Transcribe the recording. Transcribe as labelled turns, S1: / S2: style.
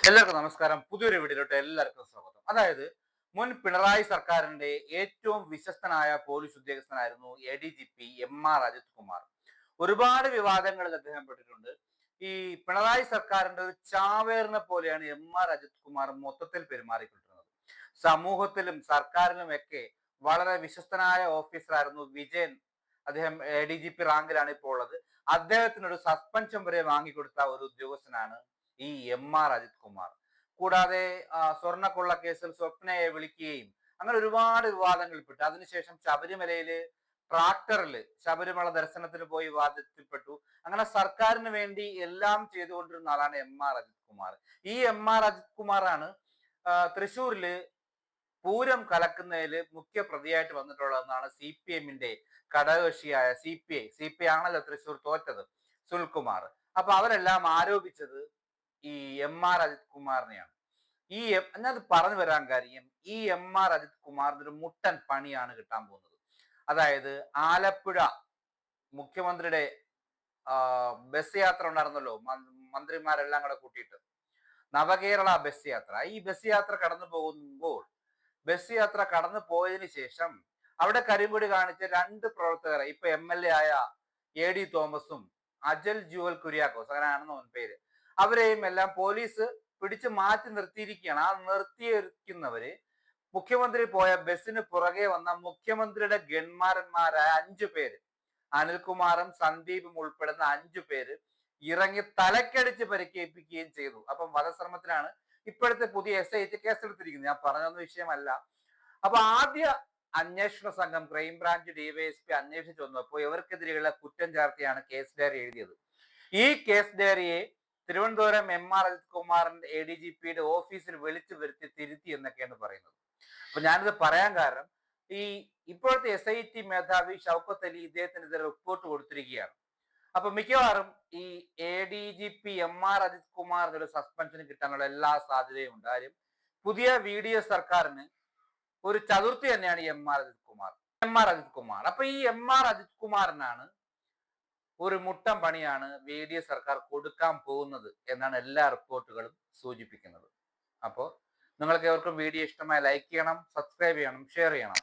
S1: എല്ലാവർക്കും നമസ്കാരം. പുതിയൊരു വീഡിയോയിലോട്ട് എല്ലാവർക്കും സ്വാഗതം. അതായത് മുൻ പിണറായി സർക്കാരിന്റെ ഏറ്റവും വിശ്വസ്തനായ പോലീസ് ഉദ്യോഗസ്ഥനായിരുന്നു ADGP MR അജിത് കുമാർ. ഒരുപാട് വിവാദങ്ങളിൽ അദ്ദേഹം പെട്ടിട്ടുണ്ട്. ഈ പിണറായി സർക്കാരിന്റെ ഒരു ചാവേറിനെ പോലെയാണ് MR അജിത് കുമാർ മൊത്തത്തിൽ പെരുമാറിക്കൊണ്ടിരുന്നത്. സമൂഹത്തിലും സർക്കാരിലും ഒക്കെ വളരെ വിശ്വസ്തനായ ഓഫീസറായിരുന്നു വിജയൻ. അദ്ദേഹം ADGP റാങ്കിലാണ് ഇപ്പോൾ ഉള്ളത്. അദ്ദേഹത്തിനൊരു സസ്പെൻഷൻ വരെ വാങ്ങിക്കൊടുത്ത ഒരു ഉദ്യോഗസ്ഥനാണ് ഈ MR അജിത് കുമാർ. കൂടാതെ സ്വർണ്ണക്കൊള്ള കേസിൽ സ്വപ്നയെ വിളിക്കുകയും അങ്ങനെ ഒരുപാട് വിവാദങ്ങളിൽപ്പെട്ടു. അതിനുശേഷം ശബരിമലയില് ട്രാക്ടറിൽ ശബരിമല ദർശനത്തിന് പോയി വിവാദത്തിൽപ്പെട്ടു. അങ്ങനെ സർക്കാരിന് വേണ്ടി എല്ലാം ചെയ്തുകൊണ്ടിരുന്ന ആളാണ് MR അജിത് കുമാർ. ഈ MR അജിത് കുമാറാണ് തൃശ്ശൂരില് പൂരം കലക്കുന്നതിൽ മുഖ്യ പ്രതിയായിട്ട് വന്നിട്ടുള്ളതെന്നാണ് CPM-ന്റെ ഘടകകക്ഷിയായ CPI ആണല്ലോ തൃശ്ശൂർ തോറ്റത്, സുനിൽകുമാർ. അപ്പൊ അവരെല്ലാം ആരോപിച്ചത് ഈ MR അജിത് കുമാറിനെയാണ്. ഞാൻ പറഞ്ഞു വരാൻ കാര്യം, ഈ MR അജിത് കുമാറിന് ഒരു മുട്ടൻ പണിയാണ് കിട്ടാൻ പോകുന്നത്. അതായത് ആലപ്പുഴ മുഖ്യമന്ത്രിയുടെ ബസ് യാത്ര ഉണ്ടായിരുന്നല്ലോ, മന്ത്രിമാരെല്ലാം കൂടെ കൂട്ടിയിട്ട് നവകേരള ബസ് യാത്ര. ഈ ബസ് യാത്ര കടന്നു പോകുമ്പോൾ ബസ് യാത്ര കടന്നു പോയതിനു ശേഷം അവിടെ കരിങ്കൊടി കാണിച്ച രണ്ട് പ്രവർത്തകരെ, ഇപ്പൊ MLA ആയ AD തോമസും അജൽ ജുവൽ കുര്യാക്കോസ്, അങ്ങനെയാണെന്ന് പേര്, അവരെയും എല്ലാം പോലീസ് പിടിച്ചു മാറ്റി നിർത്തിയിരിക്കുകയാണ്. ആ നിർത്തിയിരിക്കുന്നവര് മുഖ്യമന്ത്രി പോയ ബസ്സിന് പുറകെ വന്ന മുഖ്യമന്ത്രിയുടെ ഗൺമാരന്മാരായ 5 പേര്, അനിൽകുമാറും സന്ദീപും ഉൾപ്പെടുന്ന 5 പേര് ഇറങ്ങി തലക്കടിച്ച് പരിക്കേൽപ്പിക്കുകയും ചെയ്തു. അപ്പം വധശ്രമത്തിനാണ് ഇപ്പോഴത്തെ പുതിയ SIT കേസെടുത്തിരിക്കുന്നത്. ഞാൻ പറഞ്ഞൊന്നും വിഷയമല്ല. അപ്പൊ ആദ്യ അന്വേഷണ സംഘം ക്രൈംബ്രാഞ്ച് DYSP അന്വേഷിച്ചു വന്നപ്പോൾ ഇവർക്കെതിരെയുള്ള കുറ്റം ചാർത്തിയാണ് കേസ് ഡയറി എഴുതിയത്. ഈ കേസ് ഡയറിയെ തിരുവനന്തപുരം MR അജിത് കുമാറിന്റെ ADGP-യുടെ ഓഫീസിൽ വിളിച്ചു വരുത്തി തിരുത്തി എന്നൊക്കെയാണ് പറയുന്നത്. അപ്പൊ ഞാനിത് പറയാൻ കാരണം, ഈ ഇപ്പോഴത്തെ SIT മേധാവി ഷൗക്കത്ത് അലി ഇദ്ദേഹത്തിനെതിരെ റിപ്പോർട്ട് കൊടുത്തിരിക്കുകയാണ്. അപ്പൊ മിക്കവാറും ഈ ADGP MR അജിത് കുമാറിന് ഒരു സസ്പെൻഷൻ കിട്ടാനുള്ള എല്ലാ സാധ്യതയും ഉണ്ട്. കാര്യം പുതിയ VDS സർക്കാരിന് ഒരു ചതുർത്ഥി തന്നെയാണ് ഈ MR അജിത് കുമാർ. അപ്പൊ ഈ MR അജിത് കുമാറിനാണ് ഒരു മുട്ടം പണിയാണ് VDS സർക്കാർ കൊടുക്കാൻ പോകുന്നത് എന്നാണ് എല്ലാ റിപ്പോർട്ടുകളും സൂചിപ്പിക്കുന്നത്. അപ്പോൾ നിങ്ങൾക്ക് എവർക്കും വീഡിയോ ഇഷ്ടമായി ലൈക്ക് ചെയ്യണം, സബ്സ്ക്രൈബ് ചെയ്യണം, ഷെയർ ചെയ്യണം.